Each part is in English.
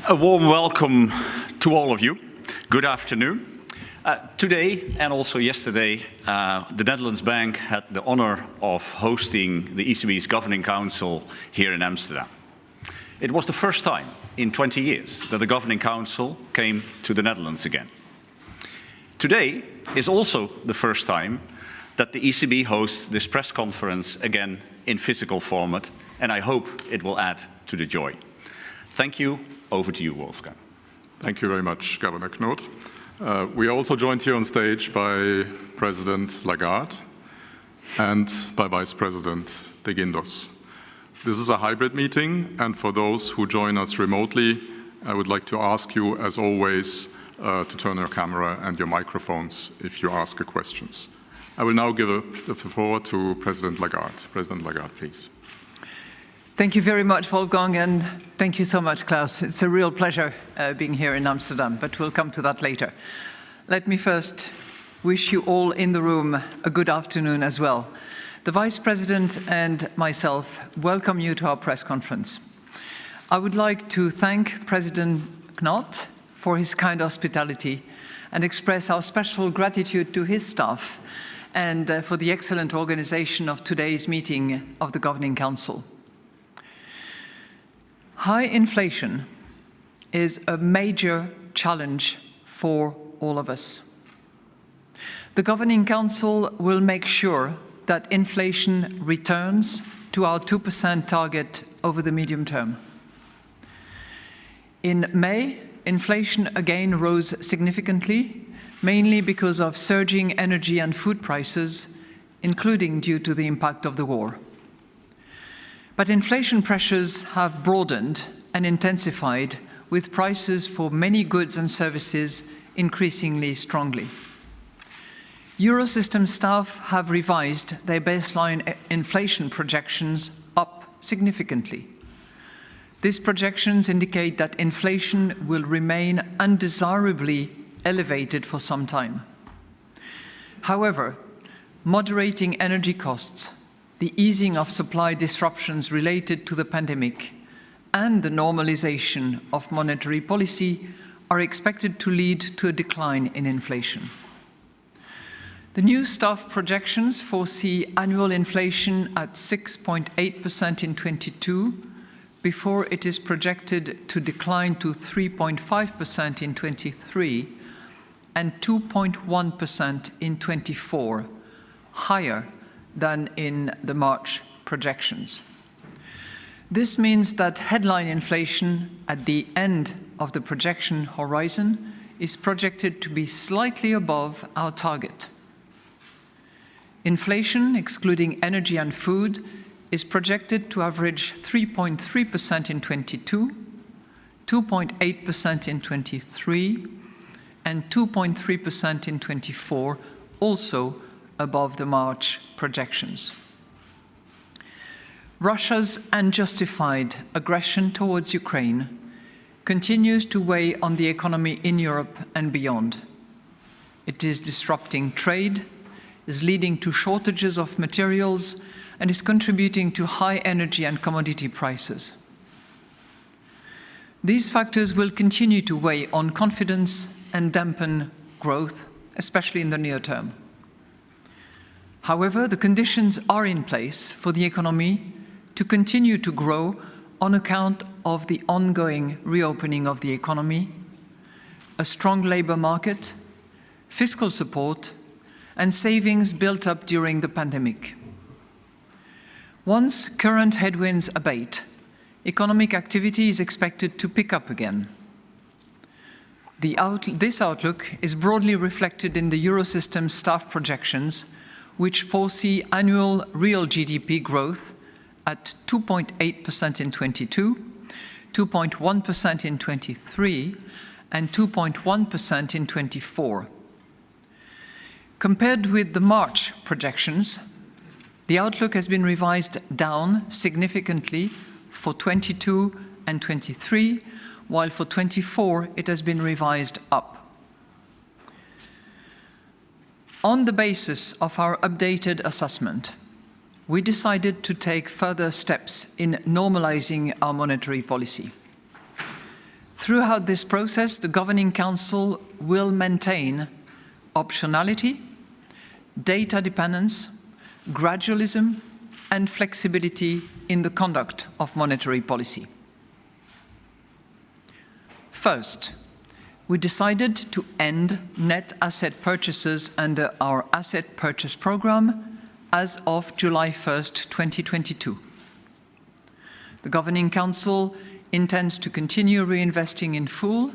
A warm welcome to all of you. Good afternoon. Today and also yesterday, the Netherlands Bank had the honor of hosting the ECB's Governing Council here in Amsterdam. It was the first time in 20 years that the Governing Council came to the Netherlands again. Today is also the first time that the ECB hosts this press conference again in physical format, and I hope it will add to the joy. Thank you. Over to you, Wolfgang. Thank you very much, Governor Knot. We are also joined here on stage by President Lagarde and by Vice President de Guindos. This is a hybrid meeting, and for those who join us remotely, I would like to ask you, as always, to turn your camera and your microphones if you ask questions. I will now give the floor to President Lagarde. President Lagarde, please. Thank you very much, Wolfgang, and thank you so much, Klaus. It's a real pleasure being here in Amsterdam, but we'll come to that later. Let me first wish you all in the room a good afternoon as well. The Vice President and myself welcome you to our press conference. I would like to thank President Knot for his kind hospitality and express our special gratitude to his staff and for the excellent organization of today's meeting of the Governing Council. High inflation is a major challenge for all of us. The Governing Council will make sure that inflation returns to our 2% target over the medium term. In May, inflation again rose significantly, mainly because of surging energy and food prices, including due to the impact of the war. But inflation pressures have broadened and intensified, with prices for many goods and services increasingly strongly. Eurosystem staff have revised their baseline inflation projections up significantly. These projections indicate that inflation will remain undesirably elevated for some time. However, moderating energy costs, the easing of supply disruptions related to the pandemic, and the normalization of monetary policy are expected to lead to a decline in inflation. The new staff projections foresee annual inflation at 6.8% in 22, before it is projected to decline to 3.5% in 23 and 2.1% in 24, higher than in the March projections. This means that headline inflation at the end of the projection horizon is projected to be slightly above our target. Inflation, excluding energy and food, is projected to average 3.3% in 22, 2.8% in 23, and 2.3% in 24, also above the March projections. Russia's unjustified aggression towards Ukraine continues to weigh on the economy in Europe and beyond. It is disrupting trade, is leading to shortages of materials, and is contributing to high energy and commodity prices. These factors will continue to weigh on confidence and dampen growth, especially in the near term. However, the conditions are in place for the economy to continue to grow on account of the ongoing reopening of the economy, a strong labor market, fiscal support, and savings built up during the pandemic. Once current headwinds abate, economic activity is expected to pick up again. This outlook is broadly reflected in the Eurosystem staff projections, which foresee annual real GDP growth at 2.8% in 22, 2.1% in 23, and 2.1% in 24. Compared with the March projections, the outlook has been revised down significantly for 22 and 23, while for 24 it has been revised up. On the basis of our updated assessment, we decided to take further steps in normalizing our monetary policy. Throughout this process, the Governing Council will maintain optionality, data dependence, gradualism, and flexibility in the conduct of monetary policy. First, we decided to end net asset purchases under our asset purchase program as of July 1st, 2022. The Governing Council intends to continue reinvesting in full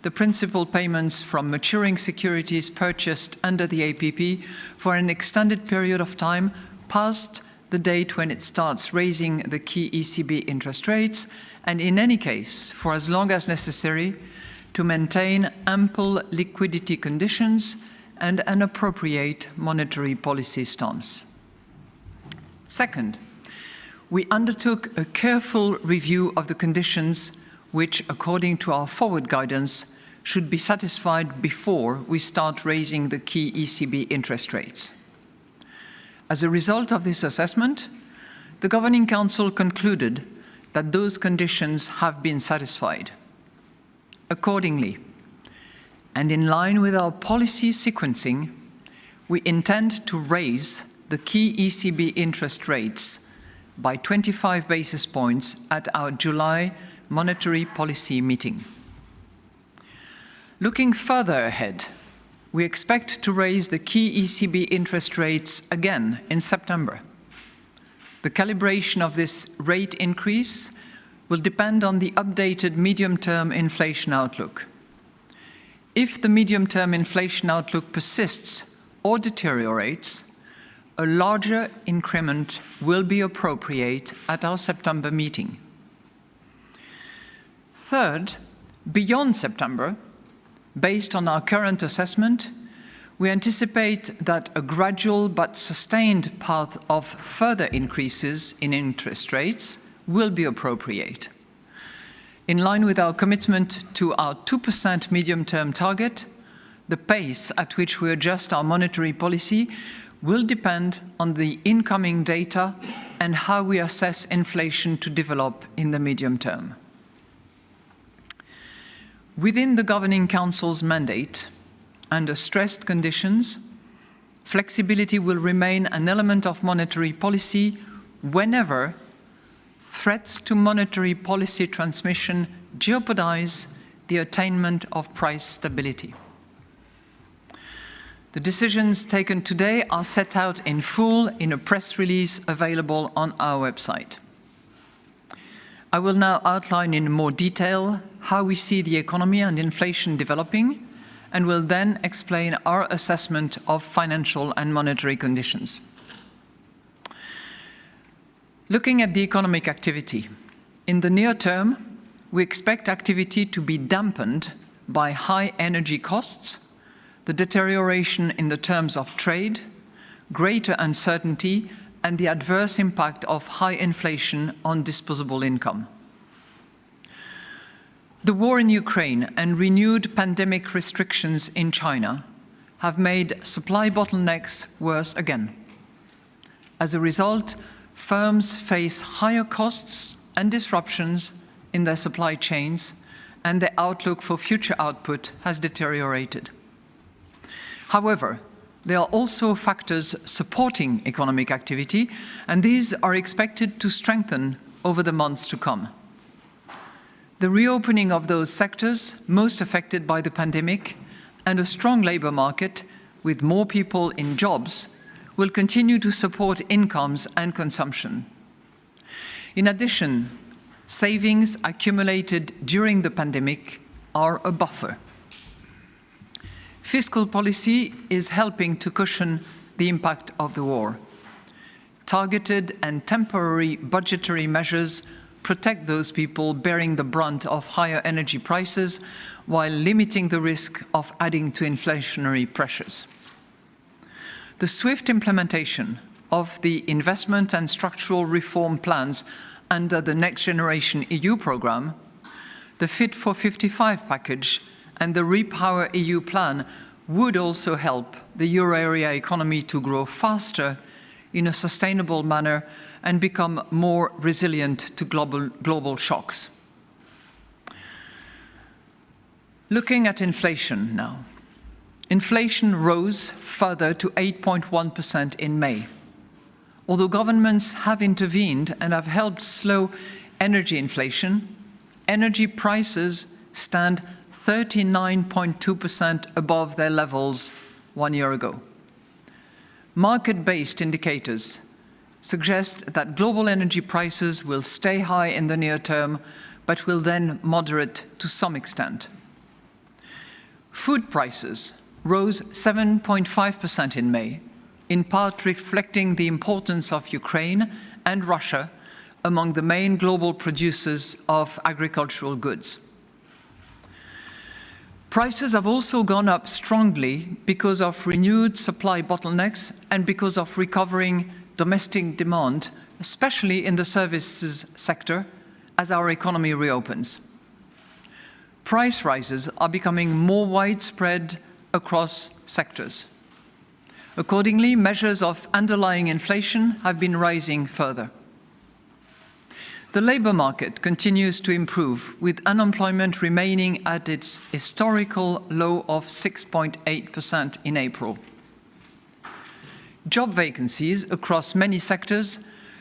the principal payments from maturing securities purchased under the APP for an extended period of time past the date when it starts raising the key ECB interest rates, and in any case, for as long as necessary, to maintain ample liquidity conditions and an appropriate monetary policy stance. Second, we undertook a careful review of the conditions which, according to our forward guidance, should be satisfied before we start raising the key ECB interest rates. As a result of this assessment, the Governing Council concluded that those conditions have been satisfied. Accordingly, and in line with our policy sequencing, we intend to raise the key ECB interest rates by 25 basis points at our July monetary policy meeting. Looking further ahead, we expect to raise the key ECB interest rates again in September. The calibration of this rate increase will depend on the updated medium-term inflation outlook. If the medium-term inflation outlook persists or deteriorates, a larger increment will be appropriate at our September meeting. Third, beyond September, based on our current assessment, we anticipate that a gradual but sustained path of further increases in interest rates will be appropriate. In line with our commitment to our 2% medium-term target, the pace at which we adjust our monetary policy will depend on the incoming data and how we assess inflation to develop in the medium term. Within the Governing Council's mandate, under stressed conditions, flexibility will remain an element of monetary policy whenever threats to monetary policy transmission jeopardize the attainment of price stability. The decisions taken today are set out in full in a press release available on our website. I will now outline in more detail how we see the economy and inflation developing, and will then explain our assessment of financial and monetary conditions. Looking at the economic activity, in the near term, we expect activity to be dampened by high energy costs, the deterioration in the terms of trade, greater uncertainty, and the adverse impact of high inflation on disposable income. The war in Ukraine and renewed pandemic restrictions in China have made supply bottlenecks worse again. As a result, firms face higher costs and disruptions in their supply chains, and their outlook for future output has deteriorated. However, there are also factors supporting economic activity, and these are expected to strengthen over the months to come. The reopening of those sectors most affected by the pandemic and a strong labor market with more people in jobs will continue to support incomes and consumption. In addition, savings accumulated during the pandemic are a buffer. Fiscal policy is helping to cushion the impact of the war. Targeted and temporary budgetary measures protect those people bearing the brunt of higher energy prices while limiting the risk of adding to inflationary pressures. The swift implementation of the investment and structural reform plans under the Next Generation EU programme, the Fit for 55 package, and the Repower EU plan would also help the euro area economy to grow faster in a sustainable manner and become more resilient to global shocks. Looking at inflation now. Inflation rose further to 8.1% in May. Although governments have intervened and have helped slow energy inflation, energy prices stand 39.2% above their levels 1 year ago. Market-based indicators suggest that global energy prices will stay high in the near term, but will then moderate to some extent. Food prices rose 7.5% in May, in part reflecting the importance of Ukraine and Russia among the main global producers of agricultural goods. Prices have also gone up strongly because of renewed supply bottlenecks and because of recovering domestic demand, especially in the services sector, as our economy reopens. Price rises are becoming more widespread across sectors. Accordingly, measures of underlying inflation have been rising further. The labour market continues to improve, with unemployment remaining at its historical low of 6.8% in April. Job vacancies across many sectors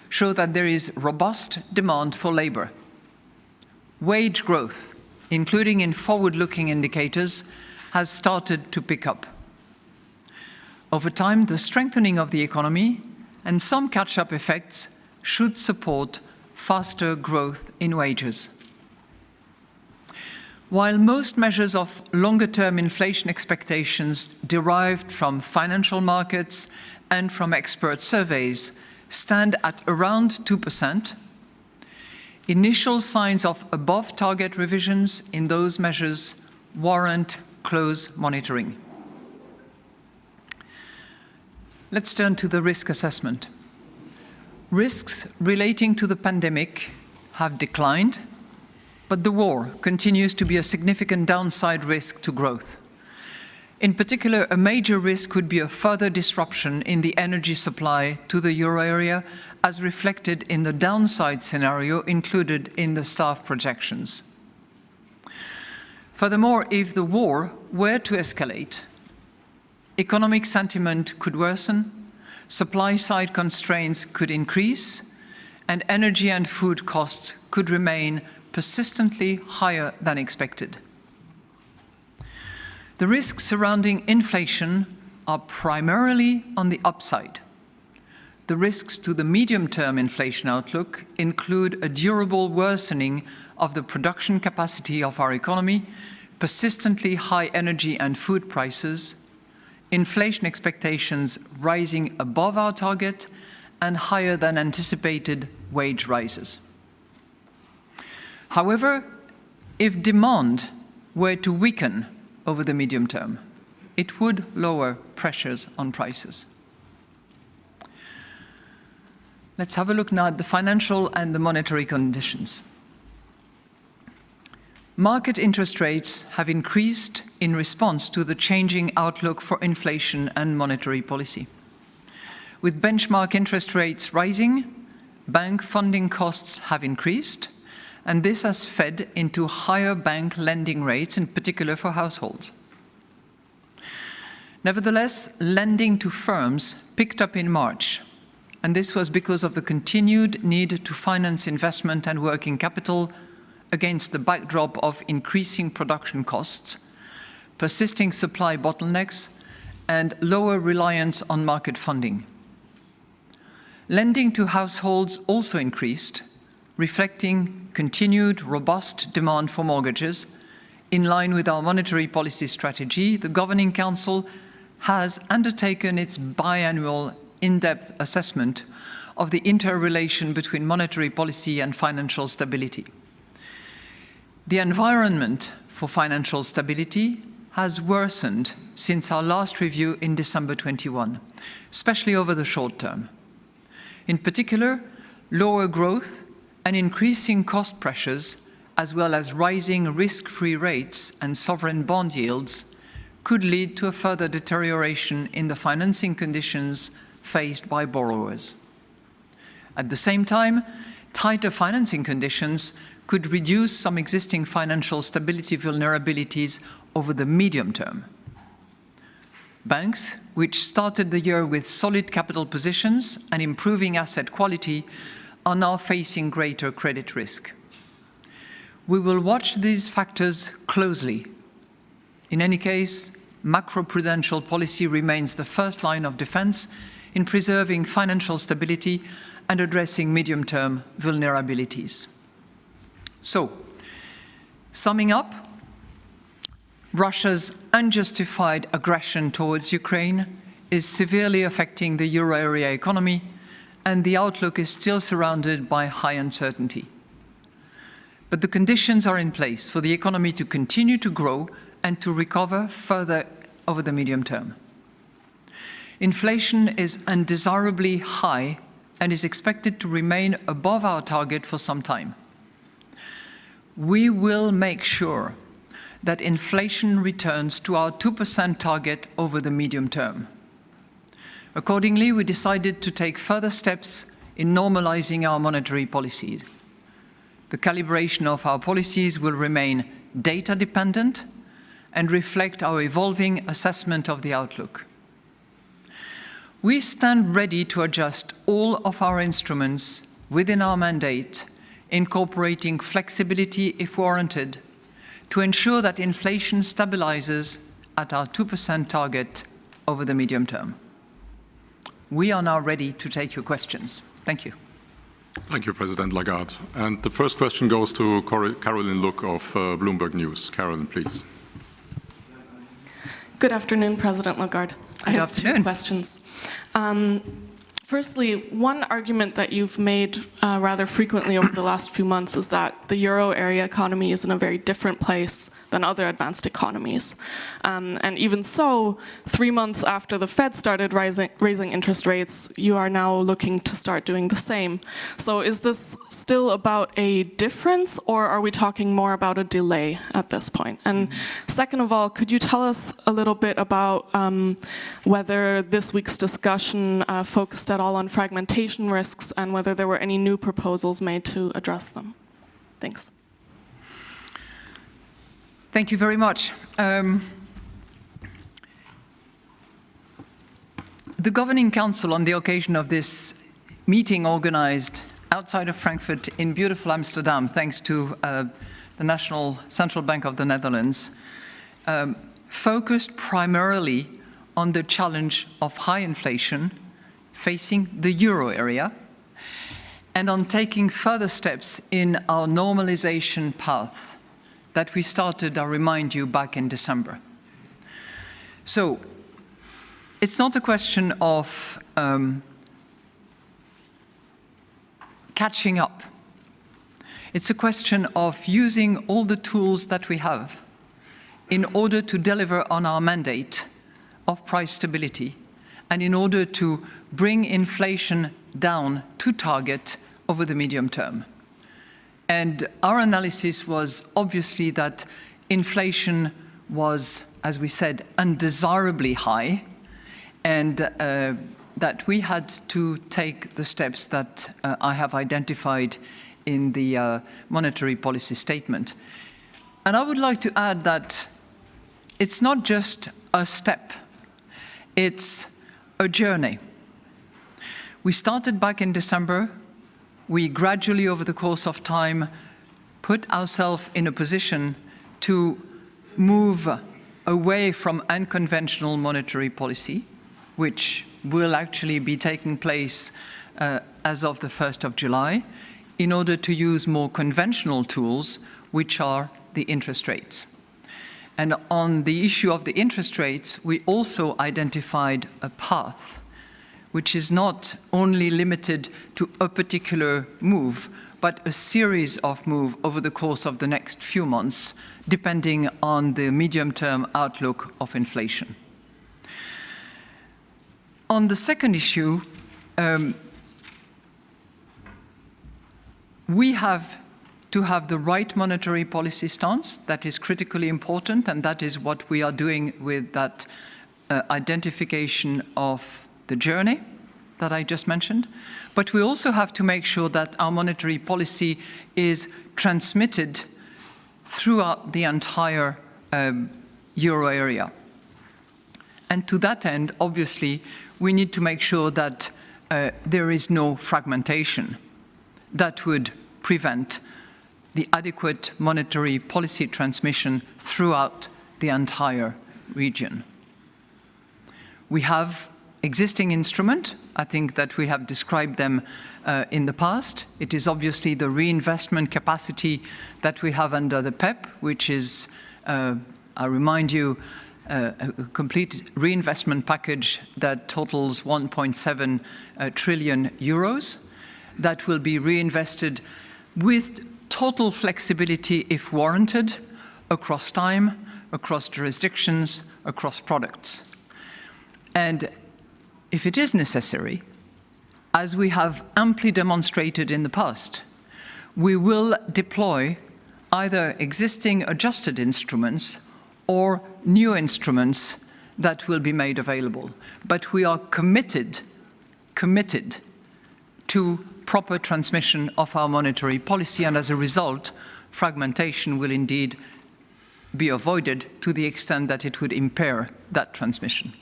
show that there is robust demand for labour. Wage growth, including in forward-looking indicators, has started to pick up. Over time, the strengthening of the economy and some catch-up effects should support faster growth in wages. While most measures of longer-term inflation expectations derived from financial markets and from expert surveys stand at around 2%, initial signs of above-target revisions in those measures warrant close monitoring. Let's turn to the risk assessment. Risks relating to the pandemic have declined, but the war continues to be a significant downside risk to growth. In particular, a major risk could be a further disruption in the energy supply to the euro area, as reflected in the downside scenario included in the staff projections. Furthermore, if the war were to escalate, economic sentiment could worsen, supply-side constraints could increase, and energy and food costs could remain persistently higher than expected. The risks surrounding inflation are primarily on the upside. The risks to the medium-term inflation outlook include a durable worsening of the production capacity of our economy, persistently high energy and food prices, inflation expectations rising above our target, and higher than anticipated wage rises. However, if demand were to weaken over the medium term, it would lower pressures on prices. Let's have a look now at the financial and the monetary conditions. Market interest rates have increased in response to the changing outlook for inflation and monetary policy. With benchmark interest rates rising, bank funding costs have increased, and this has fed into higher bank lending rates, in particular for households. Nevertheless, lending to firms picked up in March, and this was because of the continued need to finance investment and working capital against the backdrop of increasing production costs, persisting supply bottlenecks, and lower reliance on market funding. Lending to households also increased, reflecting continued robust demand for mortgages. In line with our monetary policy strategy, the Governing Council has undertaken its biannual in-depth assessment of the interrelation between monetary policy and financial stability. The environment for financial stability has worsened since our last review in December 21, especially over the short term. In particular, lower growth and increasing cost pressures, as well as rising risk-free rates and sovereign bond yields, could lead to a further deterioration in the financing conditions faced by borrowers. At the same time, tighter financing conditions could reduce some existing financial stability vulnerabilities over the medium term. Banks, which started the year with solid capital positions and improving asset quality, are now facing greater credit risk. We will watch these factors closely. In any case, macroprudential policy remains the first line of defense in preserving financial stability and addressing medium-term vulnerabilities. So, summing up, Russia's unjustified aggression towards Ukraine is severely affecting the euro area economy, and the outlook is still surrounded by high uncertainty. But the conditions are in place for the economy to continue to grow and to recover further over the medium term. Inflation is undesirably high and is expected to remain above our target for some time. We will make sure that inflation returns to our 2% target over the medium term. Accordingly, we decided to take further steps in normalizing our monetary policies. The calibration of our policies will remain data-dependent and reflect our evolving assessment of the outlook. We stand ready to adjust all of our instruments within our mandate, incorporating flexibility if warranted, to ensure that inflation stabilizes at our 2% target over the medium term. We are now ready to take your questions. Thank you. Thank you, President Lagarde. And the first question goes to Caroline Look of Bloomberg News. Caroline, please. Good afternoon, President Lagarde. I have two questions. Firstly, one argument that you've made rather frequently over the last few months is that the euro area economy is in a very different place than other advanced economies. And even so, 3 months after the Fed started raising interest rates, you are now looking to start doing the same. So is this still about a difference, or are we talking more about a delay at this point? And second of all, could you tell us a little bit about whether this week's discussion focused at all on fragmentation risks and whether there were any new proposals made to address them? Thanks. Thank you very much. The Governing Council, on the occasion of this meeting organized outside of Frankfurt in beautiful Amsterdam, thanks to the National Central Bank of the Netherlands, focused primarily on the challenge of high inflation facing the euro area and on taking further steps in our normalization path that we started, I remind you, back in December. So it's not a question of catching up. It's a question of using all the tools that we have in order to deliver on our mandate of price stability and in order to bring inflation down to target over the medium term. And our analysis was obviously that inflation was, as we said, undesirably high, and that we had to take the steps that I have identified in the monetary policy statement. And I would like to add that it's not just a step, it's a journey. We started back in December. We gradually, over the course of time, put ourselves in a position to move away from unconventional monetary policy, which will actually be taking place as of the 1st of July, in order to use more conventional tools, which are the interest rates. And on the issue of the interest rates, we also identified a path which is not only limited to a particular move, but a series of moves over the course of the next few months, depending on the medium-term outlook of inflation. On the second issue, we have to have the right monetary policy stance. That is critically important, and that is what we are doing with that identification of the journey that I just mentioned, but we also have to make sure that our monetary policy is transmitted throughout the entire euro area. And to that end, obviously, we need to make sure that there is no fragmentation that would prevent the adequate monetary policy transmission throughout the entire region. We have existing instruments. I think that we have described them in the past. It is obviously the reinvestment capacity that we have under the PEP, which is, I remind you, a complete reinvestment package that totals 1.7 trillion euros that will be reinvested with total flexibility if warranted across time, across jurisdictions, across products. And if it is necessary, as we have amply demonstrated in the past, we will deploy either existing adjusted instruments or new instruments that will be made available. But we are committed to proper transmission of our monetary policy, and as a result, fragmentation will indeed be avoided to the extent that it would impair that transmission.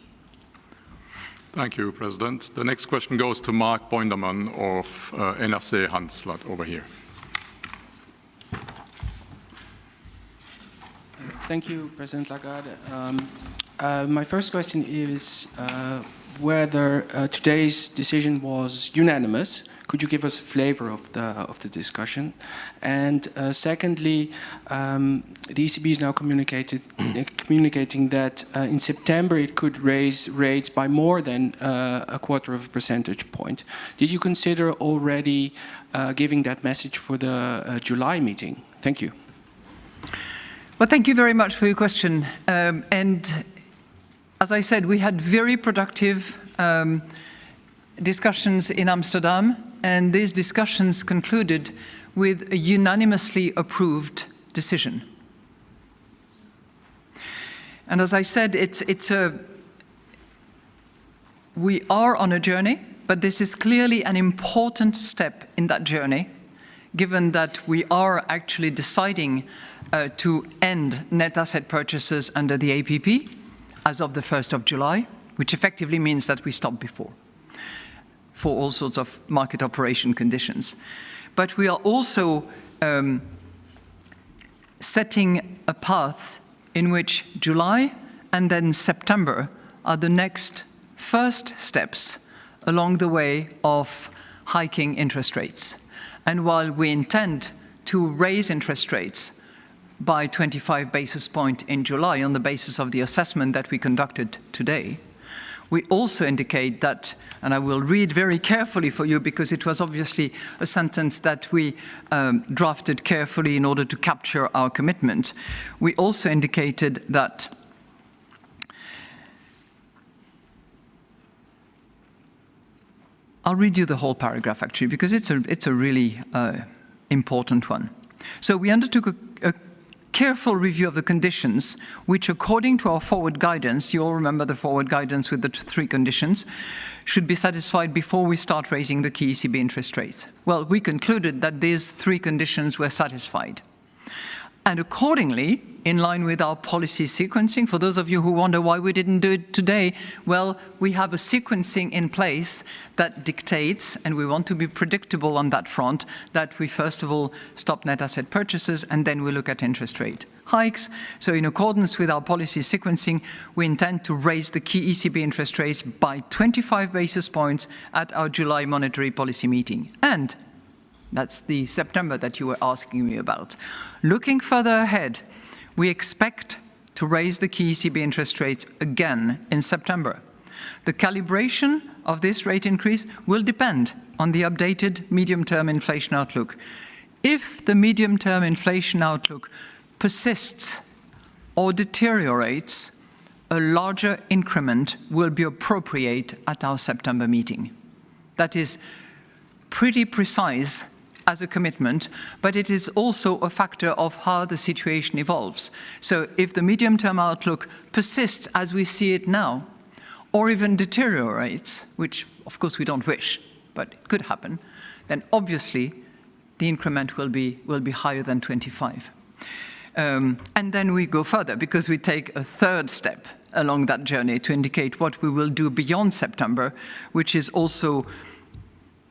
Thank you, President. The next question goes to Mark Boinderman of NRC Handelsblatt over here. Thank you, President Lagarde. My first question is whether today's decision was unanimous. Could you give us a flavor of the discussion? And secondly, the ECB is now communicating that in September it could raise rates by more than a quarter of a percentage point. Did you consider already giving that message for the July meeting? Thank you. Well, thank you very much for your question. And as I said, we had very productive discussions in Amsterdam, and these discussions concluded with a unanimously approved decision. And as I said, we are on a journey, but this is clearly an important step in that journey, given that we are actually deciding to end net asset purchases under the APP as of the 1st of July, which effectively means that we stopped before for all sorts of market operation conditions. But we are also setting a path in which July and then September are the next first steps along the way of hiking interest rates. And while we intend to raise interest rates by 25 basis points in July on the basis of the assessment that we conducted today, we also indicate that, and I will read very carefully for you because it was obviously a sentence that we drafted carefully in order to capture our commitment. We also indicated that I'll read you the whole paragraph actually because it's a really important one. So we undertook a careful review of the conditions which, according to our forward guidance, you all remember the forward guidance with the three conditions, should be satisfied before we start raising the key ECB interest rates. Well, we concluded that these three conditions were satisfied. And accordingly, in line with our policy sequencing, for those of you who wonder why we didn't do it today, well, we have a sequencing in place that dictates, and we want to be predictable on that front, that we first of all stop net asset purchases and then we look at interest rate hikes. So in accordance with our policy sequencing, we intend to raise the key ECB interest rates by 25 basis points at our July monetary policy meeting. And that's the September that you were asking me about. Looking further ahead, we expect to raise the key ECB interest rates again in September. The calibration of this rate increase will depend on the updated medium-term inflation outlook. If the medium-term inflation outlook persists or deteriorates, a larger increment will be appropriate at our September meeting. That is pretty precise as a commitment, but it is also a factor of how the situation evolves. So if the medium-term outlook persists as we see it now, or even deteriorates, which of course we don't wish, but it could happen, then obviously the increment will be higher than 25. And then we go further because we take a third step along that journey to indicate what we will do beyond September, which is also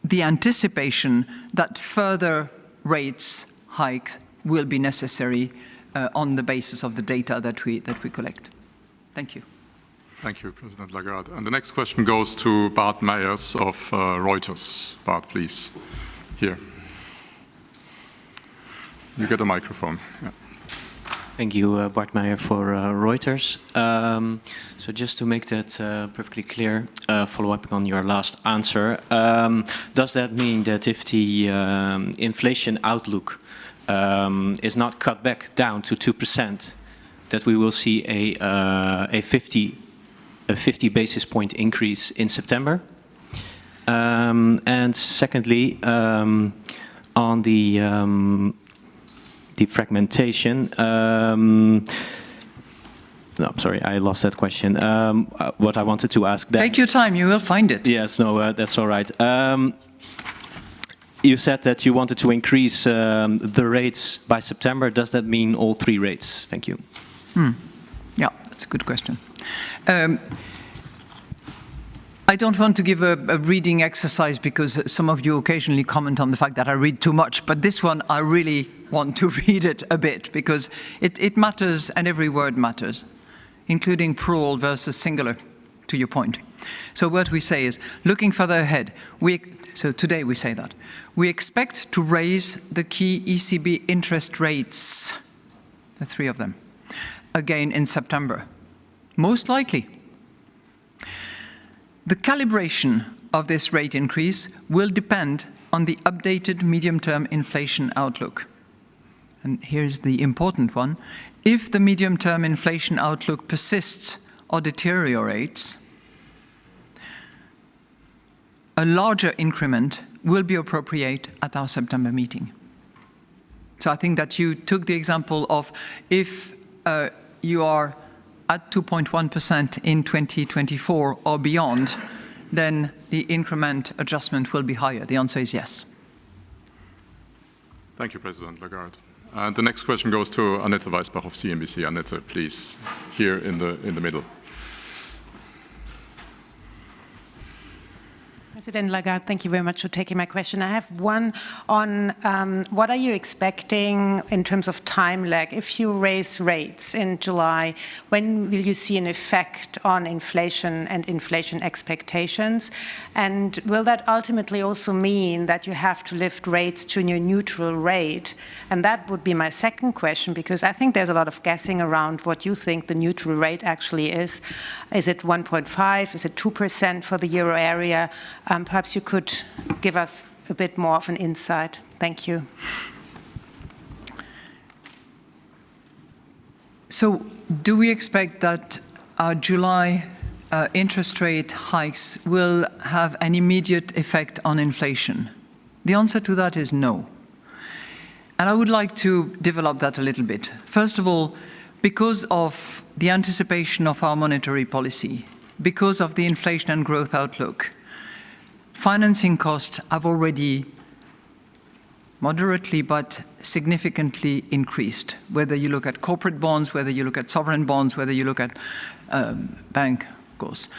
the anticipation that further rates hikes will be necessary on the basis of the data that we collect. Thank you. Thank you, President Lagarde. And the next question goes to Bart Meyers of Reuters. Bart, please. Here. You get a microphone. Yeah. Thank you, Bart Meijer for Reuters. So just to make that perfectly clear, follow up on your last answer, does that mean that if the inflation outlook is not cut back down to 2%, that we will see a 50 basis point increase in September? And secondly, on the fragmentation. No, sorry, I lost that question. What I wanted to ask. Take your time, you will find it. Yes, no, that's all right. You said that you wanted to increase the rates by September. Does that mean all 3 rates? Thank you. Yeah, that's a good question. I don't want to give a reading exercise because some of you occasionally comment on the fact that I read too much, but this one I really want to read it a bit because it matters and every word matters, including plural versus singular, to your point. So what we say is, looking further ahead, so today we say that, we expect to raise the key ECB interest rates, the 3 of them, again in September, most likely. The calibration of this rate increase will depend on the updated medium-term inflation outlook. And here's the important one. If the medium-term inflation outlook persists or deteriorates, a larger increment will be appropriate at our September meeting. So I think that you took the example of if you are at 2.1% in 2024 or beyond, then the increment adjustment will be higher. The answer is yes. Thank you, President Lagarde. And the next question goes to Annette Weisbach of CNBC. Annette, please, here in the middle. President Lagarde, thank you very much for taking my question. I have one on what are you expecting in terms of time lag? If you raise rates in July, when will you see an effect on inflation and inflation expectations? And will that ultimately also mean that you have to lift rates to a neutral rate? And that would be my second question, because I think there's a lot of guessing around what you think the neutral rate actually is. Is it 1.5? Is it 2% for the euro area? Perhaps you could give us a bit more of an insight. Thank you. So, do we expect that our July interest rate hikes will have an immediate effect on inflation? The answer to that is no. And I would like to develop that a little bit. First of all, because of the anticipation of our monetary policy, because of the inflation and growth outlook, financing costs have already moderately but significantly increased, whether you look at corporate bonds, whether you look at sovereign bonds, whether you look at bank, of course.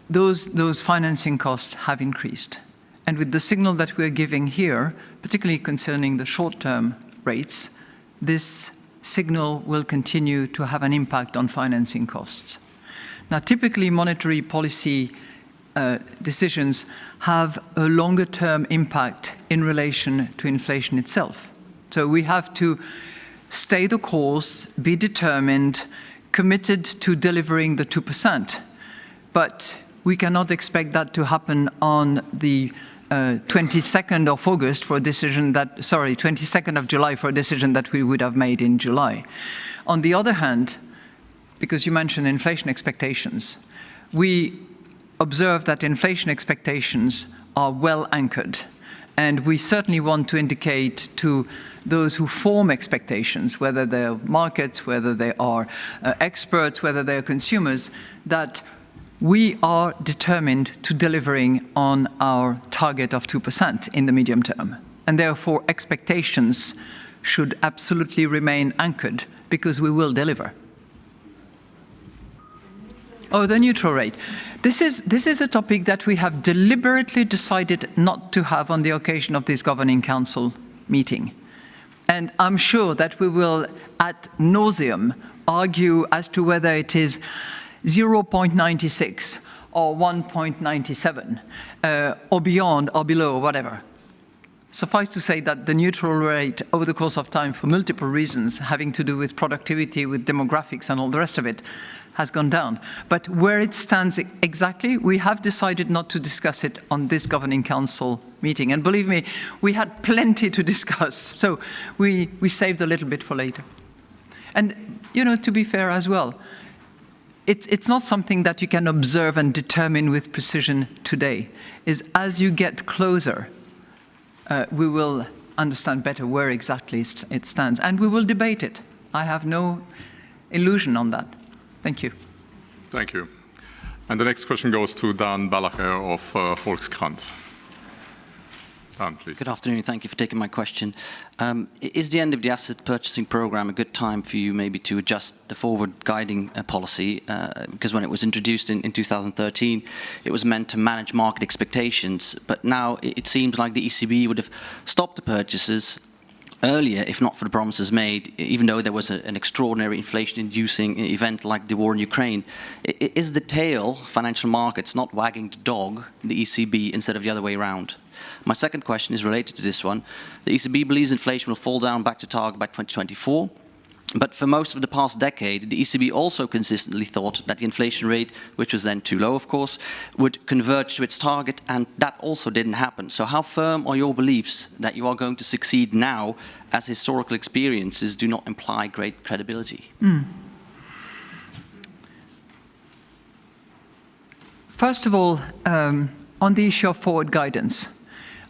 Those financing costs have increased. And with the signal that we're giving here, particularly concerning the short-term rates, this signal will continue to have an impact on financing costs. Now, typically, monetary policy decisions have a longer-term impact in relation to inflation itself. So we have to stay the course, be determined, committed to delivering the 2%. But we cannot expect that to happen on the 22nd of August for a decision that, 22nd of July for a decision that we would have made in July. On the other hand, because you mentioned inflation expectations, we observe that inflation expectations are well anchored. And we certainly want to indicate to those who form expectations, whether they're markets, whether they are experts, whether they're consumers, that we are determined to delivering on our target of 2% in the medium term. And therefore, expectations should absolutely remain anchored because we will deliver. Oh, the neutral rate. This is a topic that we have deliberately decided not to have on the occasion of this Governing Council meeting. And I'm sure that we will ad nauseum argue as to whether it is 0.96 or 1.97 or beyond or below or whatever. Suffice to say that the neutral rate over the course of time, for multiple reasons having to do with productivity, with demographics and all the rest of it, has gone down. But where it stands exactly, we have decided not to discuss it on this Governing Council meeting. And believe me, we had plenty to discuss. So we saved a little bit for later. And, you know, to be fair as well, it's not something that you can observe and determine with precision today. Is as you get closer, we will understand better where exactly it stands. And we will debate it. I have no illusion on that. Thank you. Thank you. And the next question goes to Dan Balacher of Volkskrant. Dan, please. Good afternoon. Thank you for taking my question. Is the end of the asset purchasing program a good time for you maybe to adjust the forward guiding policy? Because when it was introduced in 2013, it was meant to manage market expectations. But now it seems like the ECB would have stopped the purchases earlier, if not for the promises made, even though there was an extraordinary inflation-inducing event like the war in Ukraine. Is the tail, financial markets, not wagging the dog, the ECB, instead of the other way around? My second question is related to this one. The ECB believes inflation will fall down back to target by 2024. But for most of the past decade, the ECB also consistently thought that the inflation rate, which was then too low, of course, would converge to its target, and that also didn't happen. So how firm are your beliefs that you are going to succeed now, as historical experiences do not imply great credibility? First of all, on the issue of forward guidance,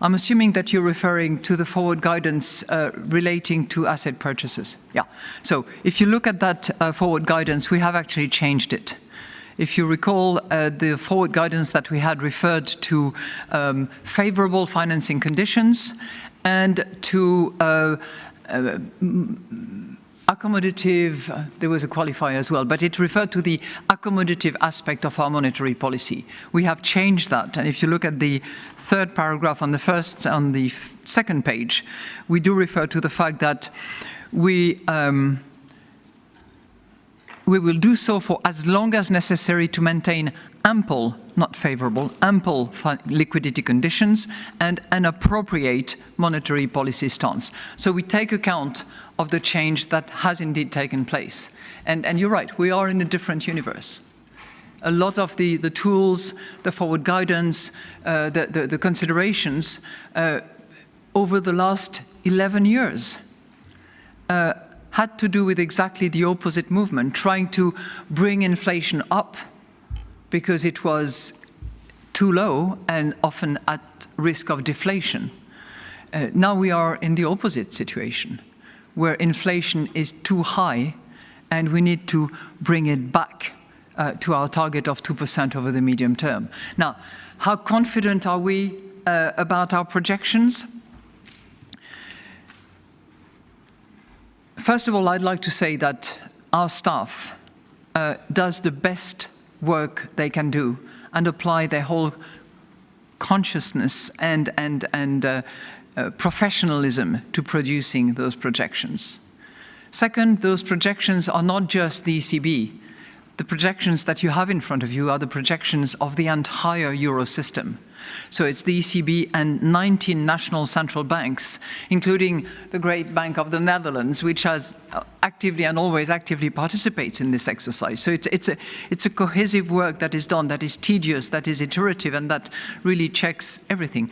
I'm assuming that you're referring to the forward guidance relating to asset purchases. Yeah. So if you look at that forward guidance, we have actually changed it. If you recall, the forward guidance that we had referred to favorable financing conditions and to accommodative, there was a qualifier as well, but it referred to the accommodative aspect of our monetary policy. We have changed that, and if you look at the third paragraph on the second page, we do refer to the fact that we will do so for as long as necessary to maintain ample, not favorable, ample liquidity conditions and an appropriate monetary policy stance. So we take account of the change that has indeed taken place. And you're right, we are in a different universe. A lot of the tools, the forward guidance, the considerations over the last 11 years had to do with exactly the opposite movement, trying to bring inflation up because it was too low and often at risk of deflation. Now we are in the opposite situation, where inflation is too high and we need to bring it back to our target of 2% over the medium term. Now, how confident are we about our projections? First of all, I'd like to say that our staff does the best work they can do and apply their whole consciousness and professionalism to producing those projections. Second, those projections are not just the ECB. The projections that you have in front of you are the projections of the entire Euro system. So it's the ECB and 19 national central banks, including the great Bank of the Netherlands, which has actively and always actively participates in this exercise. So it's a cohesive work that is done, that is tedious, that is iterative, and that really checks everything.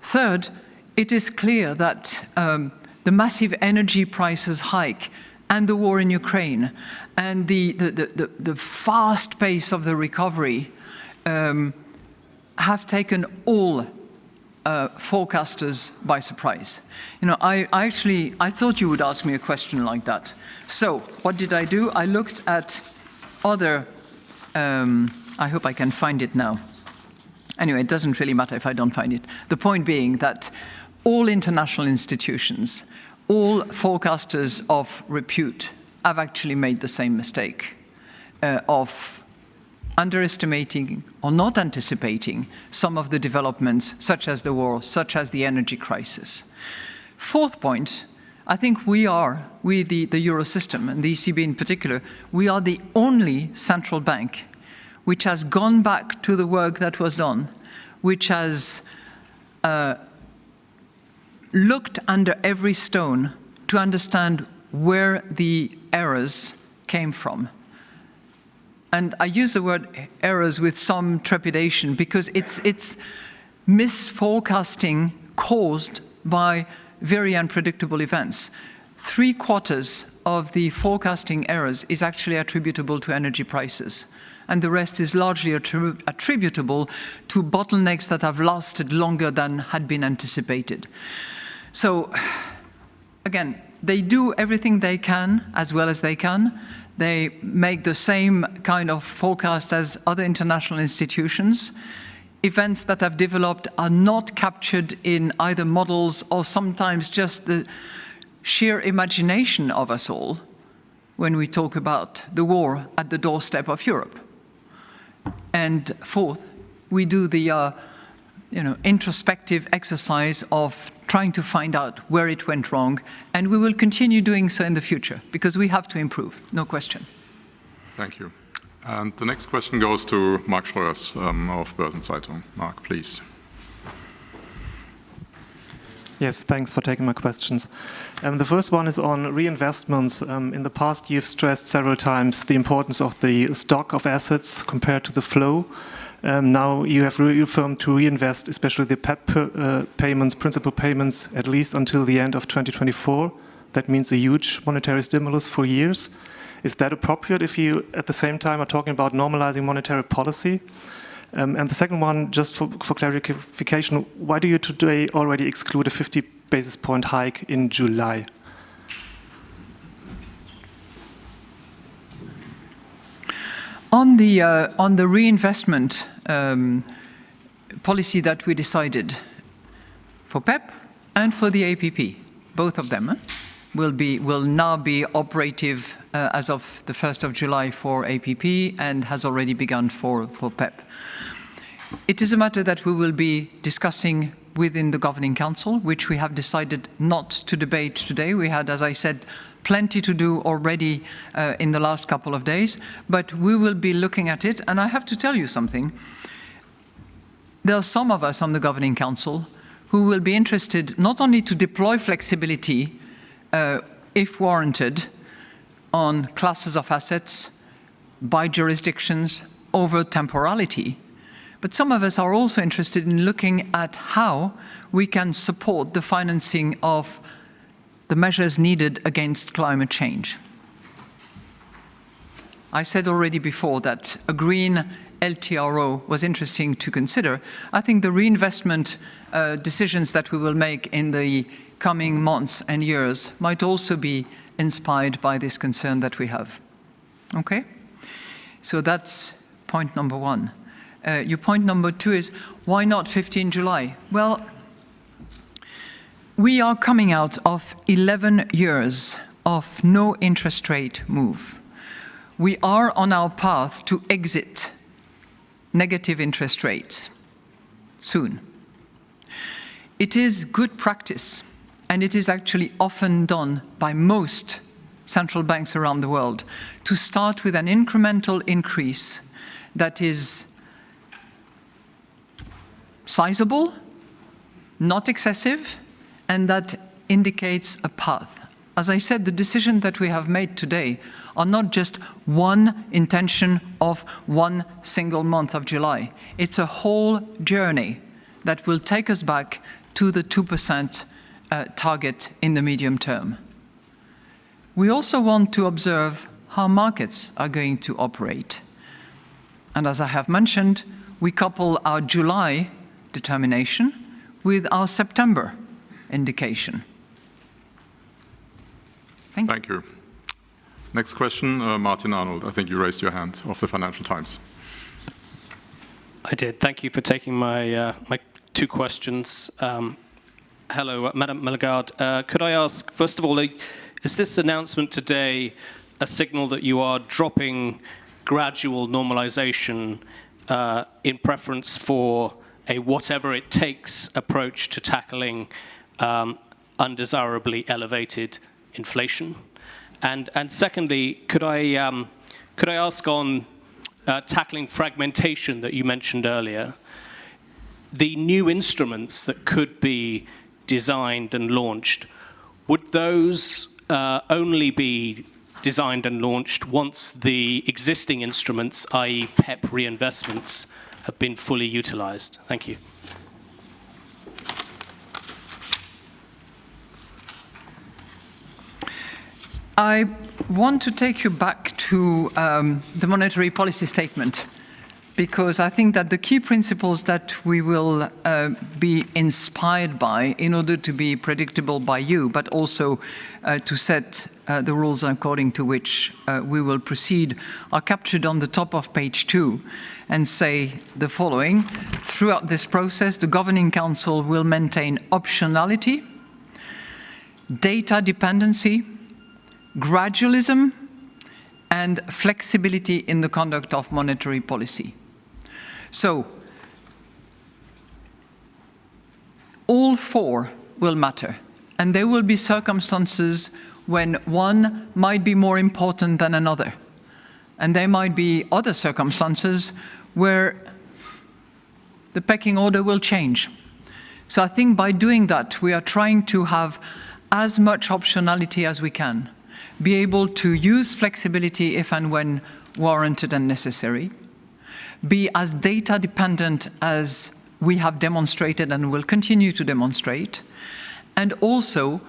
Third, it is clear that the massive energy prices hike and the war in Ukraine and the fast pace of the recovery have taken all forecasters by surprise. You know, I thought you would ask me a question like that. So what did I do? I looked at other I hope I can find it now. Anyway, it doesn't really matter if I don't find it. The point being that all international institutions, all forecasters of repute have actually made the same mistake of underestimating or not anticipating some of the developments, such as the war, such as the energy crisis. Fourth point, I think we, the Euro system, and the ECB in particular, we are the only central bank which has gone back to the work that was done, which has looked under every stone to understand where the errors came from. And I use the word errors with some trepidation because it's misforecasting caused by very unpredictable events. 3/4 of the forecasting errors is actually attributable to energy prices, and the rest is largely attributable to bottlenecks that have lasted longer than had been anticipated. So, again, they do everything they can as well as they can. They make the same kind of forecast as other international institutions. Events that have developed are not captured in either models or sometimes just the sheer imagination of us all when we talk about the war at the doorstep of Europe. And fourth, we do the introspective exercise of trying to find out where it went wrong, and we will continue doing so in the future because we have to improve, no question. Thank you. And the next question goes to Marc Schreurs of Börsenzeitung. Marc, please. Yes, thanks for taking my questions. The first one is on reinvestments. In the past, you've stressed several times the importance of the stock of assets compared to the flow. Now you have reaffirmed to reinvest, especially the PEP payments, principal payments, at least until the end of 2024. That means a huge monetary stimulus for years. Is that appropriate if you, at the same time, are talking about normalizing monetary policy? And the second one, just for clarification, why do you today already exclude a 50 basis point hike in July? On the reinvestment policy that we decided for PEP and for the APP, both of them will now be operative as of the 1st of July for APP and has already begun for PEP. It is a matter that we will be discussing within the Governing Council, which we have decided not to debate today. We had, as I said, plenty to do already in the last couple of days, but we will be looking at it. And I have to tell you something. There are some of us on the Governing Council who will be interested not only to deploy flexibility, if warranted, on classes of assets, by jurisdictions, over temporality, but some of us are also interested in looking at how we can support the financing of the measures needed against climate change. I said already before that a green LTRO was interesting to consider. I think the reinvestment decisions that we will make in the coming months and years might also be inspired by this concern that we have. Okay? So that's point number one. Your point number two is, why not 15 July? Well, we are coming out of 11 years of no interest rate move. We are on our path to exit negative interest rates soon. It is good practice, and it is actually often done by most central banks around the world, to start with an incremental increase that is sizable, not excessive, and that indicates a path. As I said, the decision that we have made today are not just one intention of one single month of July. It's a whole journey that will take us back to the 2% target in the medium term. We also want to observe how markets are going to operate. And as I have mentioned, we couple our July determination with our September indication. Thank you. Next question, Martin Arnold. I think you raised your hand, of the Financial Times. I did. Thank you for taking my my two questions. Hello, Madam Lagarde. Could I ask, first of all, is this announcement today a signal that you are dropping gradual normalization in preference for a whatever it takes approach to tackling undesirably elevated inflation? And secondly, could I ask on tackling fragmentation that you mentioned earlier, the new instruments that could be designed and launched, would those only be designed and launched once the existing instruments, i.e. PEP reinvestments, have been fully utilized? Thank you. I want to take you back to the monetary policy statement, because I think that the key principles that we will be inspired by in order to be predictable by you, but also to set the rules according to which we will proceed, are captured on the top of page 2 and say the following: throughout this process, the Governing Council will maintain optionality, data dependency, gradualism, and flexibility in the conduct of monetary policy. So, all four will matter, and there will be circumstances when one might be more important than another, and there might be other circumstances where the pecking order will change. So I think by doing that, we are trying to have as much optionality as we can, be able to use flexibility if and when warranted and necessary, be as data dependent as we have demonstrated and will continue to demonstrate, and also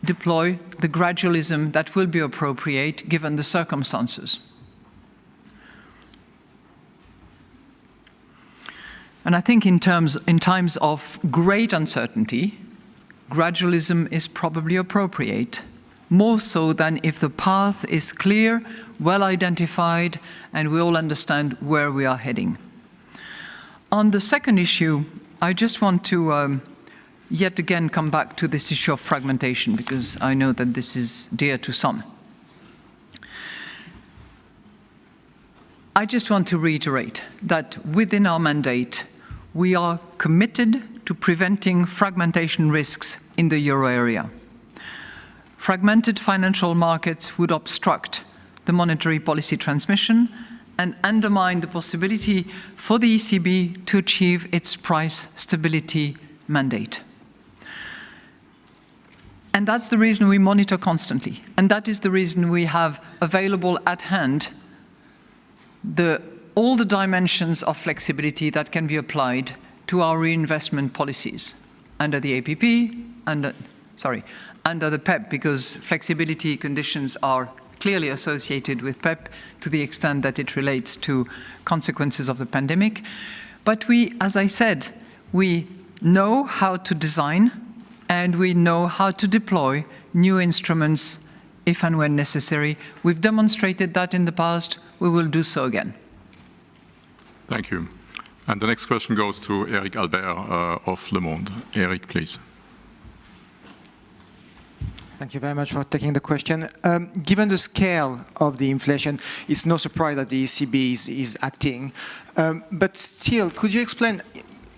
deploy the gradualism that will be appropriate given the circumstances. And I think in times of great uncertainty, gradualism is probably appropriate, more so than if the path is clear, well identified, and we all understand where we are heading. On the second issue, I just want to yet again come back to this issue of fragmentation, because I know that this is dear to some. I just want to reiterate that within our mandate, we are committed to preventing fragmentation risks in the euro area. Fragmented financial markets would obstruct the monetary policy transmission and undermine the possibility for the ECB to achieve its price stability mandate. And that's the reason we monitor constantly. And that is the reason we have available at hand all the dimensions of flexibility that can be applied to our reinvestment policies under the APP, under the PEP, because flexibility conditions are clearly associated with PEP to the extent that it relates to consequences of the pandemic. But we, as I said, we know how to design and we know how to deploy new instruments if and when necessary. We've demonstrated that in the past. We will do so again. Thank you. And the next question goes to Eric Albert of Le Monde. Eric, please. Thank you very much for taking the question. Given the scale of the inflation, it's no surprise that the ECB is acting. But still, could you explain,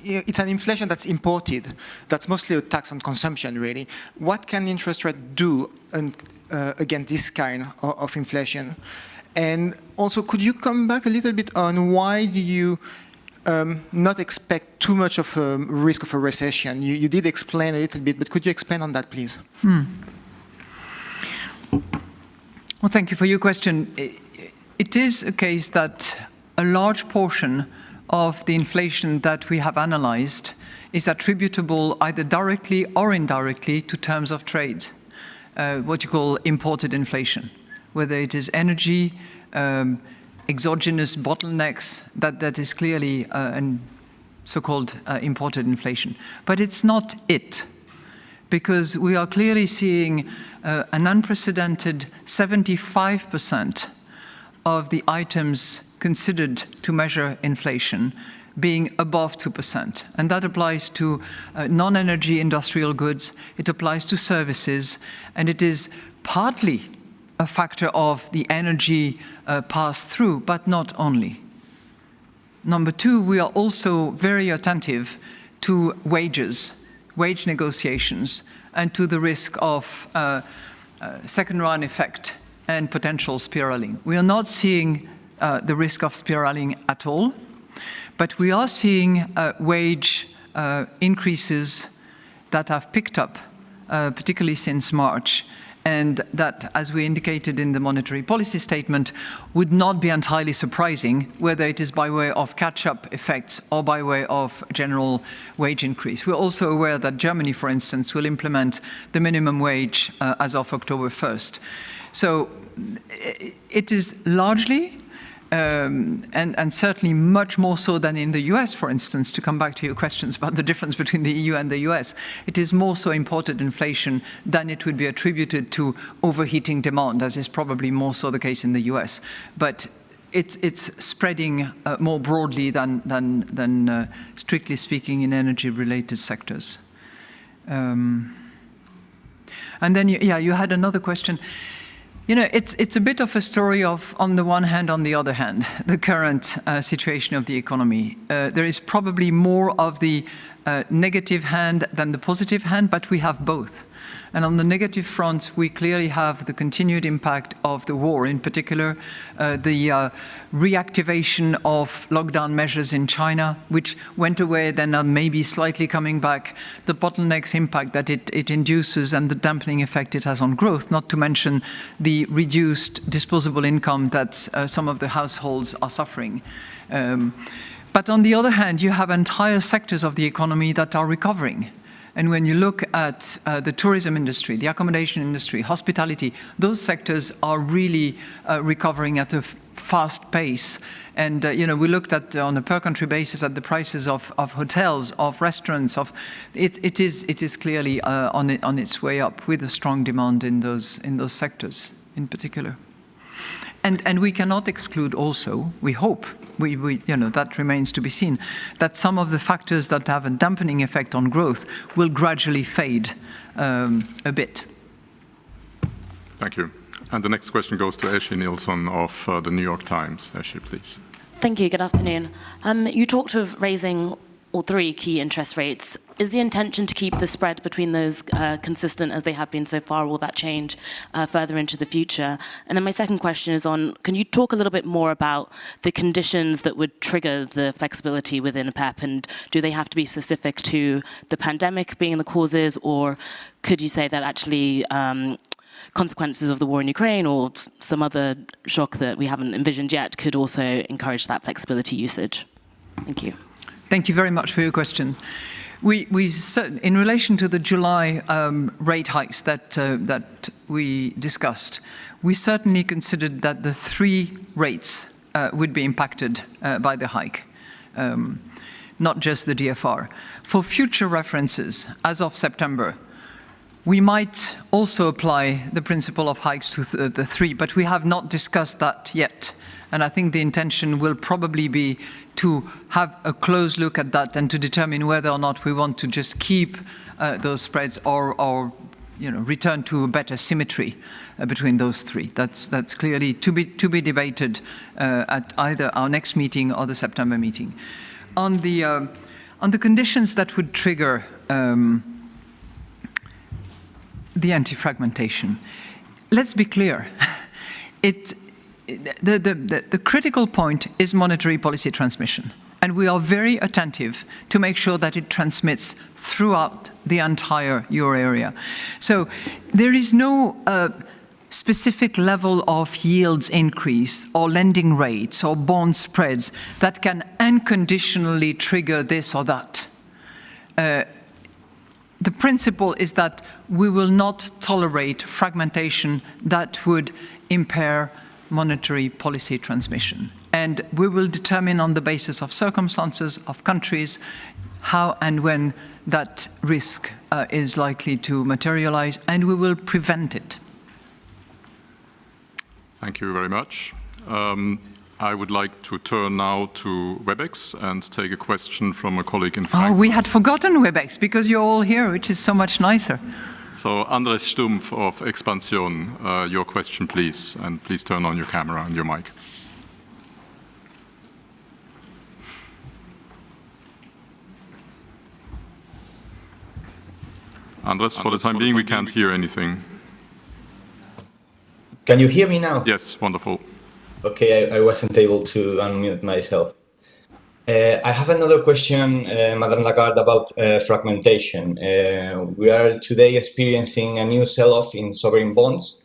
it's an inflation that's imported, that's mostly a tax on consumption, really. What can interest rate do against this kind of inflation? And also, could you come back a little bit on why do you not expect too much of a risk of a recession? You did explain a little bit, but could you expand on that, please? Well, thank you for your question. It is a case that a large portion of the inflation that we have analyzed is attributable either directly or indirectly to terms of trade, what you call imported inflation, whether it is energy, exogenous bottlenecks, that is clearly so-called imported inflation. But it's not it, because we are clearly seeing an unprecedented 75% of the items considered to measure inflation being above 2%. And that applies to non-energy industrial goods, it applies to services, and it is partly a factor of the energy pass-through, but not only. Number two, we are also very attentive to wages, wage negotiations, and to the risk of second-round effect and potential spiraling. We are not seeing the risk of spiraling at all, but we are seeing wage increases that have picked up, particularly since March, and that, as we indicated in the monetary policy statement, would not be entirely surprising, whether it is by way of catch-up effects or by way of general wage increase. We're also aware that Germany, for instance, will implement the minimum wage as of October 1st. So it is largely, and certainly much more so than in the US, for instance, to come back to your questions about the difference between the EU and the US, it is more so imported inflation than it would be attributed to overheating demand, as is probably more so the case in the US. But it's spreading more broadly than strictly speaking, in energy-related sectors. And then, you had another question. You know, it's a bit of a story of, on the one hand, on the other hand, the current situation of the economy. There is probably more of the negative hand than the positive hand, but we have both. And on the negative front, we clearly have the continued impact of the war, in particular, the reactivation of lockdown measures in China, which went away, then are maybe slightly coming back, the bottlenecks impact that it induces and the dampening effect it has on growth, not to mention the reduced disposable income that some of the households are suffering. But on the other hand, you have entire sectors of the economy that are recovering. And when you look at the tourism industry, the accommodation industry, hospitality, those sectors are really recovering at a fast pace. And we looked at, on a per-country basis, at the prices of hotels, of restaurants. It is clearly on its way up, with a strong demand in those sectors in particular. And we cannot exclude also, we hope, that remains to be seen, that some of the factors that have a dampening effect on growth will gradually fade a bit. Thank you. And the next question goes to Eshe Nilsson of the New York Times. Eshe, please. Thank you. Good afternoon. You talked of raising all three key interest rates. Is the intention to keep the spread between those consistent as they have been so far, or will that change further into the future? And then my second question is on, can you talk a little bit more about the conditions that would trigger the flexibility within a PEP, and do they have to be specific to the pandemic being the causes, or could you say that actually consequences of the war in Ukraine or some other shock that we haven't envisioned yet could also encourage that flexibility usage? Thank you. Thank you very much for your question. In relation to the July rate hikes that we discussed, we certainly considered that the three rates would be impacted by the hike, not just the DFR. For future references, as of September, we might also apply the principle of hikes to the three, but we have not discussed that yet. And I think the intention will probably be to have a close look at that and to determine whether or not we want to just keep those spreads or return to a better symmetry between those three. That's clearly to be debated at either our next meeting or the September meeting. On the conditions that would trigger the anti-fragmentation, let's be clear. The critical point is monetary policy transmission, and we are very attentive to make sure that it transmits throughout the entire euro area. So there is no specific level of yields increase or lending rates or bond spreads that can unconditionally trigger this or that. The principle is that we will not tolerate fragmentation that would impair monetary policy transmission. And we will determine on the basis of circumstances, of countries, how and when that risk is likely to materialize, and we will prevent it. Thank you very much. I would like to turn now to WebEx and take a question from a colleague in Frankfurt. Oh, we had forgotten WebEx because you're all here, which is so much nicer. So Andres Stumpf of Expansion, your question please, and please turn on your camera and your mic. Andres, for the time being, we can't hear anything. Can you hear me now? Yes, wonderful. Okay, I wasn't able to unmute myself. I have another question, Madame Lagarde, about fragmentation. We are today experiencing a new sell-off in sovereign bonds,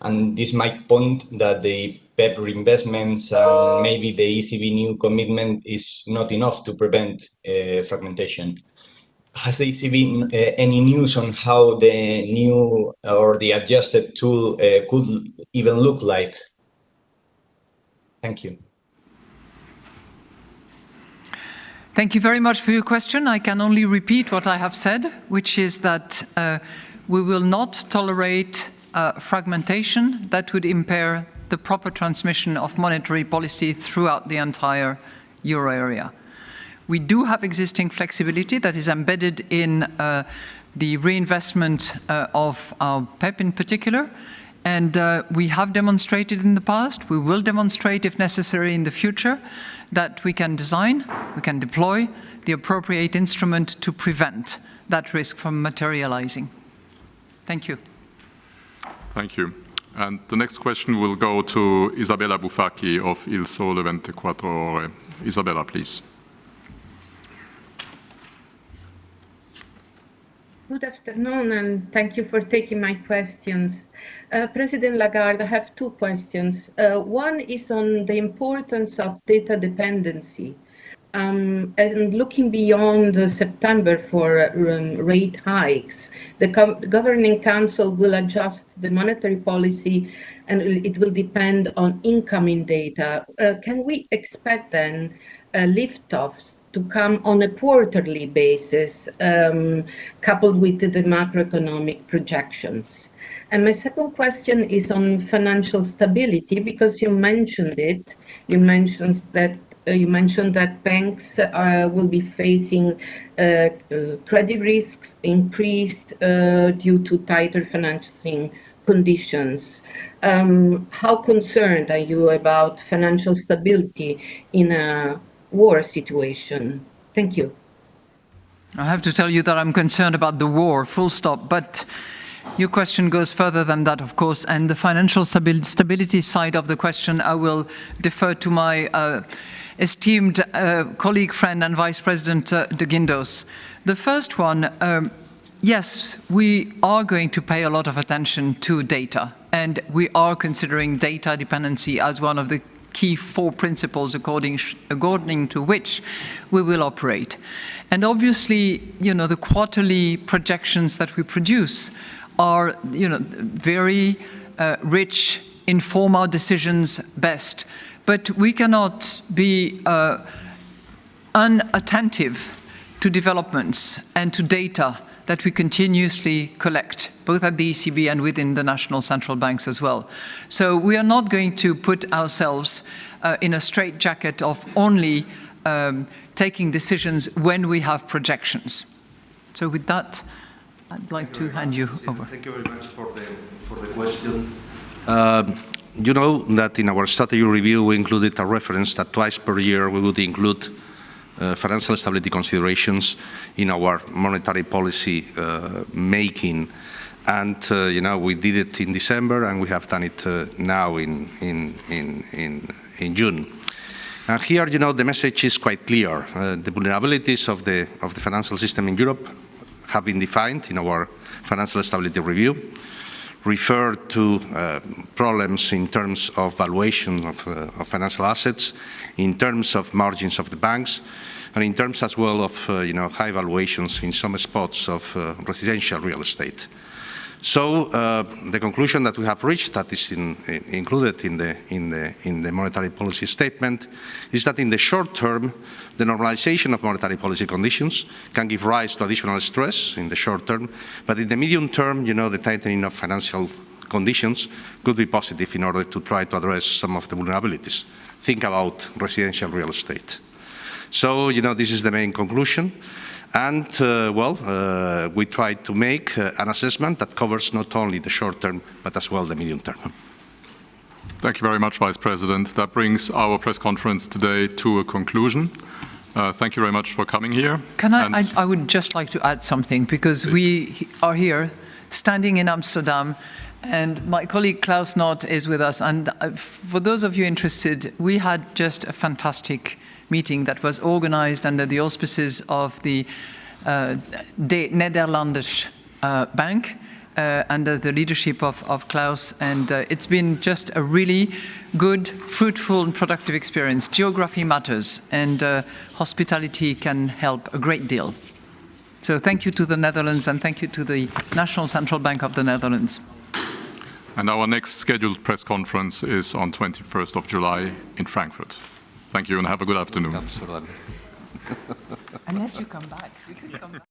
and this might point that the PEP reinvestments and maybe the ECB new commitment is not enough to prevent fragmentation. Has the ECB any news on how the new or the adjusted tool could even look like? Thank you. Thank you very much for your question. I can only repeat what I have said, which is that we will not tolerate fragmentation that would impair the proper transmission of monetary policy throughout the entire euro area. We do have existing flexibility that is embedded in the reinvestment of our PEP in particular, and we have demonstrated in the past, we will demonstrate if necessary in the future, that we can design, we can deploy the appropriate instrument to prevent that risk from materializing. Thank you. Thank you. And the next question will go to Isabella Bufacchi of Il Sole 24 Ore. Isabella, please. Good afternoon, and thank you for taking my questions. President Lagarde, I have two questions. One is on the importance of data dependency. And looking beyond September for rate hikes, the Governing Council will adjust the monetary policy and it will depend on incoming data. Can we expect then lift-offs to come on a quarterly basis, coupled with the macroeconomic projections? And my second question is on financial stability, because you mentioned it. You mentioned that banks will be facing credit risks increased due to tighter financing conditions. How concerned are you about financial stability in a war situation? Thank you. I have to tell you that I'm concerned about the war, full stop, but your question goes further than that, of course, and the financial stability side of the question I will defer to my esteemed colleague, friend and Vice President de Guindos. The first one, yes, we are going to pay a lot of attention to data, and we are considering data dependency as one of the key four principles according to which we will operate. And obviously, you know, the quarterly projections that we produce are, you know, very rich, inform our decisions best. But we cannot be unattentive to developments and to data that we continuously collect, both at the ECB and within the national central banks as well. So we are not going to put ourselves in a straitjacket of only taking decisions when we have projections. So with that, I'd like to hand you over. Thank you very much for the question. You know that in our strategy review we included a reference that twice per year we would include financial stability considerations in our monetary policy making, and you know, we did it in December and we have done it now in June. And here, you know, the message is quite clear. The vulnerabilities of the financial system in Europe have been defined in our financial stability review, refer to problems in terms of valuation of financial assets, in terms of margins of the banks, and in terms as well of you know, high valuations in some spots of residential real estate. So the conclusion that we have reached, that is included in the monetary policy statement, is that in the short term, the normalization of monetary policy conditions can give rise to additional stress in the short term, but in the medium term, you know, the tightening of financial conditions could be positive in order to try to address some of the vulnerabilities. think about residential real estate. So, this is the main conclusion. And, we try to make an assessment that covers not only the short term, but as well the medium term. Thank you very much, Vice President. That brings our press conference today to a conclusion. Thank you very much for coming here. I would just like to add something, because we are here standing in Amsterdam, and my colleague Klaus Nott is with us. And for those of you interested, we had just a fantastic meeting that was organized under the auspices of the De Nederlandisch Bank, under the leadership of Klaus, and it's been just a really good, fruitful and productive experience. Geography matters, and hospitality can help a great deal. So thank you to the Netherlands, and thank you to the National Central Bank of the Netherlands. And our next scheduled press conference is on 21st of July in Frankfurt. Thank you and have a good afternoon. Unless you come back. You could come back.